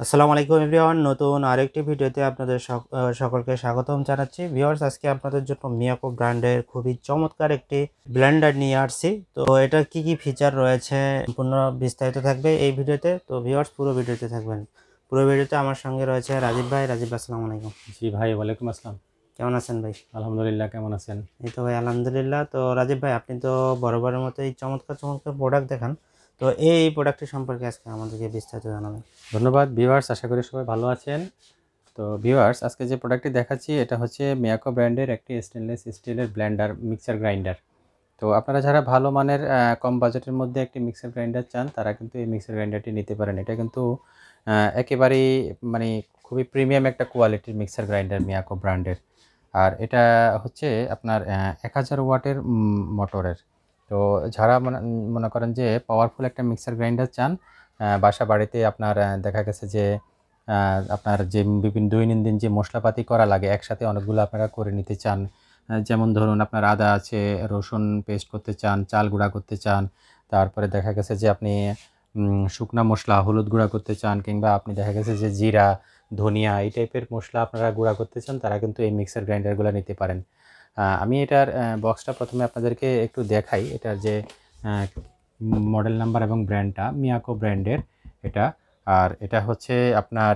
আসসালামু আলাইকুম এভরিওয়ান, নতুন আরেকটি ভিডিওতে আপনাদের সকলকে স্বাগতম জানাচ্ছি। ভিউয়ার্স, আজকে আপনাদের জন্য মিয়াকো ব্র্যান্ডের খুবই চমৎকার একটি ব্লেন্ডার নিয়ে আসছি। তো এটা কি কি ফিচার রয়েছে সম্পূর্ণ বিস্তারিত থাকবে এই ভিডিওতে। তো ভিউয়ার্স, পুরো ভিডিওতে থাকবেন। পুরো ভিডিওতে আমার সঙ্গে রয়েছে রাজীব ভাই। রাজীব ভাই, আসসালামু আলাইকুম। জি ভাই, ওয়ালাইকুম আসসালাম। কেমন আছেন ভাই? আলহামদুলিল্লাহ, কেমন আছেন? এই তো ভাই, আলহামদুলিল্লাহ। তো রাজীব ভাই, আপনি তো বরাবরের মতো এই চমৎকার চমৎকার প্রোডাক্ট দেখান। তো এই প্রোডাক্টটি সম্পর্কে আজকে আমাদেরকে বিস্তারিত জানাবেন। ধন্যবাদ ভিউয়ার্স, আশা করি সবাই ভালো আছেন। তো ভিউয়ার্স, আজকে যে প্রোডাক্টটি দেখাচ্ছি এটা হচ্ছে মিয়াকো ব্র্যান্ডের একটি স্টেনলেস স্টিলের ব্লেন্ডার মিক্সার গ্রাইন্ডার। তো আপনারা যারা ভালো মানের কম বাজেটের মধ্যে একটি মিক্সার গ্রাইন্ডার চান তারা কিন্তু এই মিক্সার গ্রাইন্ডারটি নিতে পারেন। এটা কিন্তু একেবারেই মানে খুবই প্রিমিয়াম একটা কোয়ালিটির মিক্সার গ্রাইন্ডার মিয়াকো ব্র্যান্ডের। আর এটা হচ্ছে আপনার 1000 ওয়াটের মোটরের। তো যারা মনে করেন যে পাওয়ারফুল একটা মিক্সার গ্রাইন্ডার চান, বাসা বাড়িতে আপনার দেখা গেছে যে আপনার যে বিভিন্ন দৈনন্দিন যে মশলাপাতি করা লাগে একসাথে অনেকগুলো আপনারা করে নিতে চান। যেমন ধরুন আপনার আদা আছে, রসুন পেস্ট করতে চান, চাল গুঁড়া করতে চান, তারপরে দেখা গেছে যে আপনি শুকনা মশলা হলুদ গুঁড়া করতে চান, কিংবা আপনি দেখা গেছে যে জিরা ধনিয়া এই টাইপের মশলা আপনারা গুঁড়া করতে চান তারা কিন্তু এই মিক্সার গ্রাইন্ডারগুলো নিতে পারেন। আমি এটার বক্সটা প্রথমে আপনাদেরকে একটু দেখাই। এটার যে মডেল নাম্বার এবং ব্র্যান্ডটা মিয়াকো ব্র্যান্ডের এটা। আর এটা হচ্ছে আপনার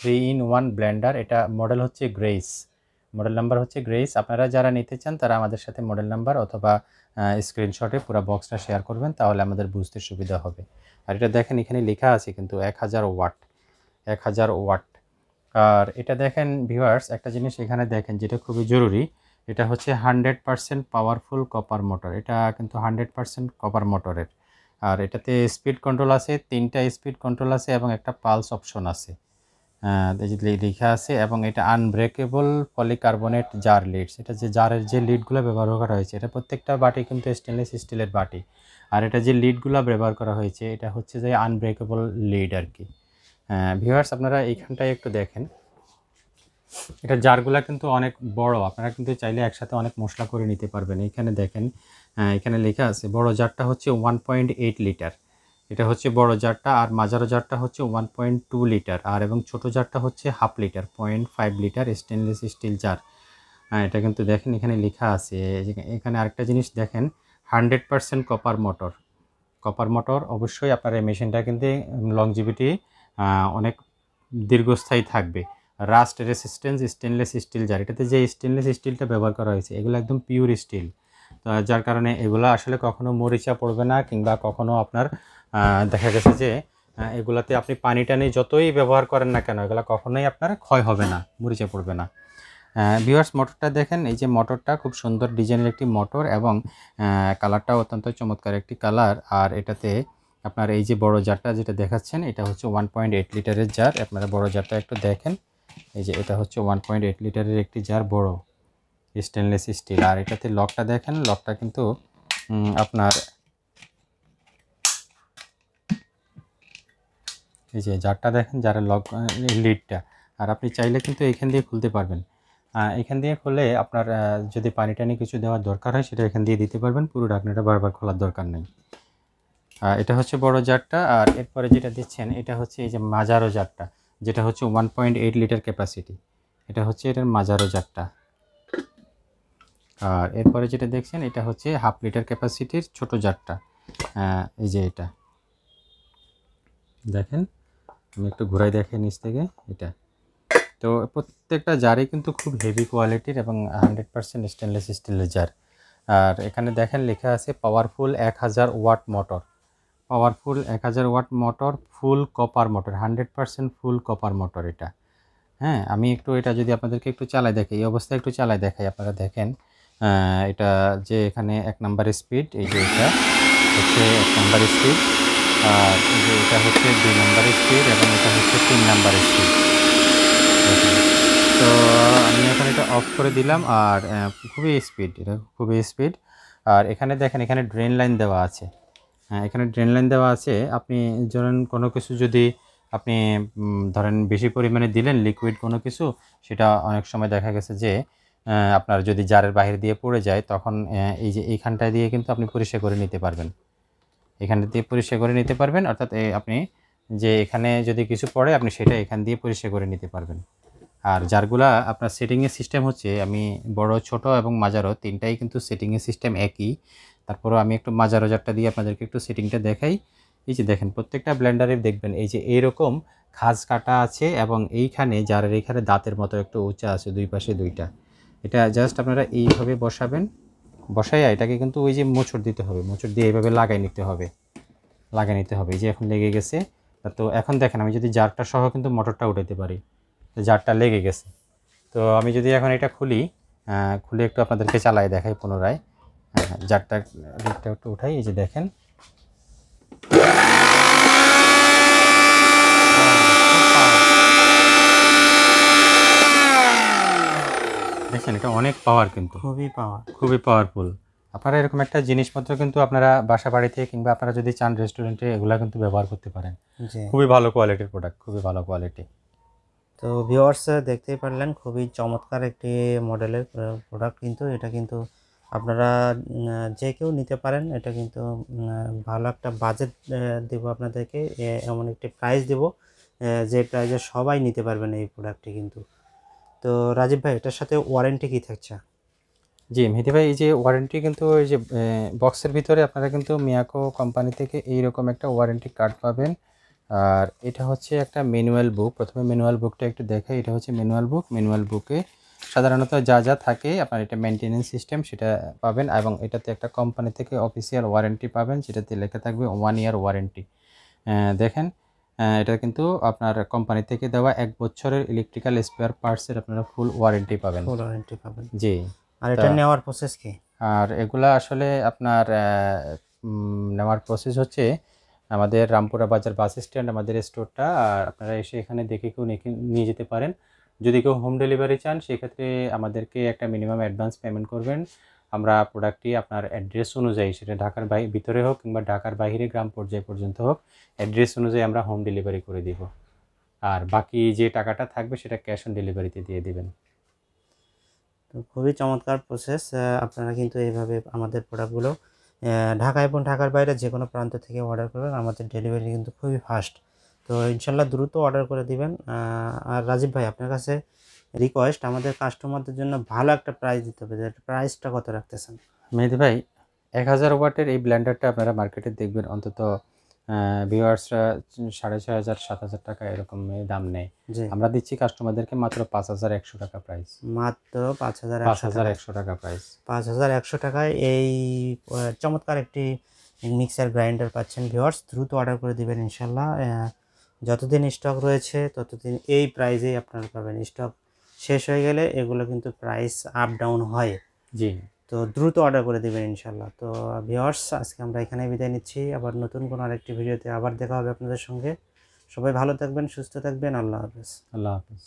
3-in-1 ব্লেন্ডার। এটা মডেল হচ্ছে গ্রেস, মডেল নাম্বার হচ্ছে গ্রেস। আপনারা যারা নিতে চান তারা আমাদের সাথে মডেল নাম্বার অথবা স্ক্রিনশটে পুরো বক্সটা শেয়ার করবেন, তাহলে আমাদের বুঝতে সুবিধা হবে। আর এটা দেখেন এখানে লেখা আছে কিন্তু 1000 ওয়াট, 1000 ওয়াট। আর এটা দেখেন ভিউয়ার্স, একটা জিনিস এখানে দেখেন যেটা খুবই জরুরি, এটা হচ্ছে 100% পাওয়ারফুল কপার মোটর। এটা কিন্তু 100% কপার মোটরের। আর এটাতে স্পিড কন্ট্রোল আছে, 3টা স্পিড কন্ট্রোল আছে এবং একটা পালস অপশন আছে লেখা আছে। এবং এটা আনব্রেকেবল পলিকার্বনেট জার লিডস। এটা যে জারের যে লিডগুলো ব্যবহার করা হয়েছে, এটা প্রত্যেকটা বাটি কিন্তু স্টেনলেস স্টিলের বাটি। আর এটা যে লিডগুলো ব্যবহার করা হয়েছে এটা হচ্ছে যে আনব্রেকেবল লিড আর কি। ভিউয়ার্স, আপনারা এইখানটায় একটু দেখেন, এটা জারগুলা কিন্তু অনেক বড়। আপনারা কিন্তু চাইলে একসাথে অনেক মশলা করে নিতে পারবেন। এইখানে দেখেন এখানে লেখা আছে বড় জারটা হচ্ছে 1.8 লিটার, এটা হচ্ছে বড় জারটা। আর মাঝারো জারটা হচ্ছে 1.2 লিটার, আর এবং ছোট জারটা হচ্ছে 1/2 litre, 0.5 litre stainless steel jar. এটা কিন্তু দেখেন এখানে লেখা আছে। এখানে আরেকটা জিনিস দেখেন, 100% কপার মোটর। কপার মোটর অবশ্যই আপনার এই মেশিনটা কিন্তু লংজিভিটি অনেক দীর্ঘস্থায়ী থাকবে। Rust resistance stainless steel jar. এটাতে যে স্টেনলেস স্টিলটা ব্যবহার করা হয়েছে এগুলো একদম পিওর স্টিল, যার কারণে এগুলো আসলে কখনো মরিচা পড়বে না, কিংবা কখনো আপনার দেখা গেছে যে এগুলাতে আপনি পানি টানি যতই ব্যবহার করেন না কেন এগুলো কখনোই আপনার ক্ষয় হবে না, মরিচা পড়বে না। ভিউয়ার্স, মোটরটা দেখেন, এই যে মোটরটা খুব সুন্দর ডিজাইনের একটি মোটর এবং কালারটাও অত্যন্ত চমৎকার একটি কালার। আর এটাতে আপনার এই যে বড় জারটা যেটা দেখাচ্ছেন এটা হচ্ছে 1.8 লিটারের জার। আপনারা বড় জারটা একটু দেখেন, এই যে এটা হচ্ছে 1.8 লিটারের একটি জার, বড় স্টেনলেস স্টিল। আর এটাতে লকটা দেখেন, লকটা কিন্তু আপনার এই যে জারটা দেখেন, জারের লক লিডটা। আর আপনি চাইলে কিন্তু এখান দিয়ে খুলতে পারবেন। এখান দিয়ে খুলে আপনার যদি পানি টানি কিছু দেওয়ার দরকার হয় সেটা এখান দিয়ে দিতে পারবেন, পুরো ঢাকনাটা বারবার খোলার দরকার নেই। এটা হচ্ছে বড় জারটা। আর এরপরে যেটা দিচ্ছেন এটা হচ্ছে এই যে মাঝারো জারটা, যেটা হচ্ছে 1.8 লিটার ক্যাপাসিটি। এটা হচ্ছে এটার মাঝারো জারটা। আর এরপরে যেটা দেখছেন এটা হচ্ছে 1/2 লিটার ক্যাপাসিটির ছোট জারটা। এই যে এটা দেখেন, আমি একটু ঘুরাই দেখে নিচ থেকে এটা। তো প্রত্যেকটা জারই কিন্তু খুব হেভি কোয়ালিটির এবং 100% স্টেনলেস স্টিলের জার। আর এখানে দেখেন লেখা আছে powerful 1000 watt motor. Powerful 1000 watt motor, full copper motor, 100% full copper motor এটা। হ্যাঁ, আমি একটু এটা যদি আপনাদেরকে একটু চালাই দেখাই, এই অবস্থায় একটু চালাই দেখাই, আপনারা দেখেন এটা যে এখানে 1 নাম্বার স্পিড, এই যে এটা হচ্ছে 1 নাম্বার স্পিড। আর এই যে এটা হচ্ছে 2 নাম্বার স্পিড এবং এটা হচ্ছে 3 নাম্বার স্পিড। তো আমি এখন এটা অফ করে দিলাম। আর খুবই স্পিড, এটা খুবই স্পিড। আর এখানে দেখেন এখানে ড্রেন লাইন দেওয়া আছে। এখানে ড্রেন লাইন দেওয়া আছে। আপনি ধরেন কোনো কিছু যদি আপনি ধরেন বেশি পরিমাণে দিলেন লিকুইড কোনো কিছু, সেটা অনেক সময় দেখা গেছে যে আপনার যদি জারের বাহির দিয়ে পড়ে যায় তখন এই যে এইখানটায় দিয়ে কিন্তু আপনি পরিষ্কার করে নিতে পারবেন। এখানটা দিয়ে পরিষ্কার করে নিতে পারবেন, অর্থাৎ আপনি যে এখানে যদি কিছু পড়ে আপনি সেটা এখান দিয়ে পরিষ্কার করে নিতে পারবেন। আর জারগুলা আপনার সেটিংয়ের সিস্টেম হচ্ছে, আমি বড়, ছোট এবং মাঝারো তিনটাই কিন্তু সেটিংয়ের সিস্টেম একই। তারপরেও আমি একটু মাঝারো জারটা দিয়ে আপনাদেরকে একটু সেটিংটা দেখাই। এই যে দেখেন, প্রত্যেকটা ব্লেন্ডারে দেখবেন এই যে এইরকম খাঁজ কাটা আছে এবং এইখানে জারের এইখানে দাঁতের মতো একটু উঁচা আছে, দুই পাশে দুইটা। এটা জাস্ট আপনারা এইভাবে বসাবেন, বসাইয়া এটাকে কিন্তু ওই যে মোচড় দিতে হবে, মোচড় দিয়ে এইভাবে লাগাই নিতে হবে, লাগিয়ে নিতে হবে। এই যে এখন লেগে গেছে। তো এখন দেখেন, আমি যদি জারটা সহ কিন্তু মোটরটা উঠাতে পারি, জারটা লেগে গেছে। তো আমি যদি এখন এটা খুলি, খুলে একটু আপনাদেরকে চালাই দেখাই পুনরায়। জারটা লিডটা একটু উঠাই, এই যে দেখেন, দেখছেন এটা অনেক পাওয়ার, কিন্তু খুবই পাওয়ারফুল। আপনারা এরকম একটা জিনিসপত্র কিন্তু আপনারা বাসা বাড়িতে কিংবা আপনারা যদি চান রেস্টুরেন্টে এগুলা কিন্তু ব্যবহার করতে পারেন। খুবই ভালো কোয়ালিটির প্রোডাক্ট, খুবই ভালো কোয়ালিটি। তো ভিউয়ার্স দেখতেই পারলেন, খুবই চমৎকার একটি মডেলের প্রোডাক্ট। কিন্তু এটা কিন্তু আপনারা যে কেউ নিতে পারেন। এটা কিন্তু ভালো একটা বাজেট দেব আপনাদেরকে, এমন একটি প্রাইস দেব যে প্রাইসে সবাই নিতে পারবেন এই প্রোডাক্টটি কিন্তু। তো রাজীব ভাই, এটার সাথে ওয়ারেন্টি কি থাকছে? জি মেহেদি ভাই, এই যে ওয়ারেন্টি কিন্তু এই যে বক্সের ভিতরে আপনারা কিন্তু মিয়াকো কোম্পানি থেকে এইরকম একটা ওয়ারেন্টি কার্ড পাবেন। আর এটা হচ্ছে একটা ম্যানুয়াল বুক। প্রথমে ম্যানুয়াল বুকটা একটু দেখাই। এটা হচ্ছে ম্যানুয়াল বুক। ম্যানুয়াল বুকে সাধারণত যা যা থাকে আপনার এটা মেনটেনেন্স সিস্টেম সেটা পাবেন, এবং এটাতে একটা কোম্পানি থেকে অফিসিয়াল ওয়ারেন্টি পাবেন, যেটাতে লেখা থাকবে 1 ইয়ার ওয়ারেন্টি। দেখেন, এটা কিন্তু আপনার কোম্পানি থেকে দেওয়া 1 বছরের ইলেকট্রিক্যাল স্পেয়ার পার্টসের আপনারা ফুল ওয়ারেন্টি পাবেন। ফুল ওয়ারেন্টি পাবেন। জি। আর এটা নেওয়ার প্রসেস কি? আর এগুলা আসলে আপনার নেওয়ার প্রসেস হচ্ছে, আমাদের রামপুরা বাজার বাস স্ট্যান্ড আমাদের স্টোরটা। আর আপনারা এসে এখানে দেখে কেউ নিয়ে যেতে পারেন। যদি কেউ হোম ডেলিভারি চান সেক্ষেত্রে আমাদেরকে একটা মিনিমাম অ্যাডভান্স পেমেন্ট করবেন। আমরা প্রোডাক্টটি আপনার অ্যাড্রেস অনুযায়ী, সেটা ঢাকার ভিতরে হোক কিংবা ঢাকার বাইরে গ্রাম পর্যায় পর্যন্ত হোক, অ্যাড্রেস অনুযায়ী আমরা হোম ডেলিভারি করে দিব। আর বাকি যে টাকাটা থাকবে সেটা ক্যাশ অন ডেলিভারিতে দিয়ে দিবেন। তো খুবই চমৎকার প্রসেস। আপনারা কিন্তু এইভাবে আমাদের প্রোডাক্টগুলো ঢাকা এবং ঢাকার বাইরে যে কোনো প্রান্ত থেকে অর্ডার করবেন। আমাদের ডেলিভারি কিন্তু খুবই ফাস্ট। তো ইনশাল্লাহ দ্রুত অর্ডার করে দিবেন। আর রাজীব ভাই, আপনার কাছে রিকোয়েস্ট, আমাদের কাস্টমারদের জন্য ভালো একটা প্রাইস দিতে হবে। প্রাইসটা কত রাখতেছেন? মেহেদি ভাই, 1000 ওয়াটের এই ব্লেন্ডারটা আপনারা মার্কেটে দেখবেন অন্তত ভিউয়ার্সরা 6500 7000 টাকা এরকম দাম নেয়। আমরা দিচ্ছি কাস্টমারদেরকে মাত্র 5100 টাকা প্রাইস। মাত্র 5100 টাকা প্রাইস। 5100 টাকায় এই চমৎকার একটি মিক্সার গ্রাইন্ডার পাচ্ছেন ভিউয়ার্স। দ্রুত অর্ডার করে দিবেন ইনশাল্লাহ। যতদিন স্টক রয়েছে ততদিন এই প্রাইসেই আপনারা পাবেন। স্টক শেষ হয়ে গেলে এগুলো কিন্তু প্রাইস আপ ডাউন হয়। জি। তো দ্রুত অর্ডার করে দেবেন ইনশাল্লাহ। তো ভিউয়ার্স, আজকে আমরা এখানে বিদায় নিচ্ছি। আবার নতুন কোনো আরেকটি ভিডিওতে আবার দেখা হবে আপনাদের সঙ্গে। সবাই ভালো থাকবেন, সুস্থ থাকবেন। আল্লাহ হাফেজ। আল্লাহ হাফেজ।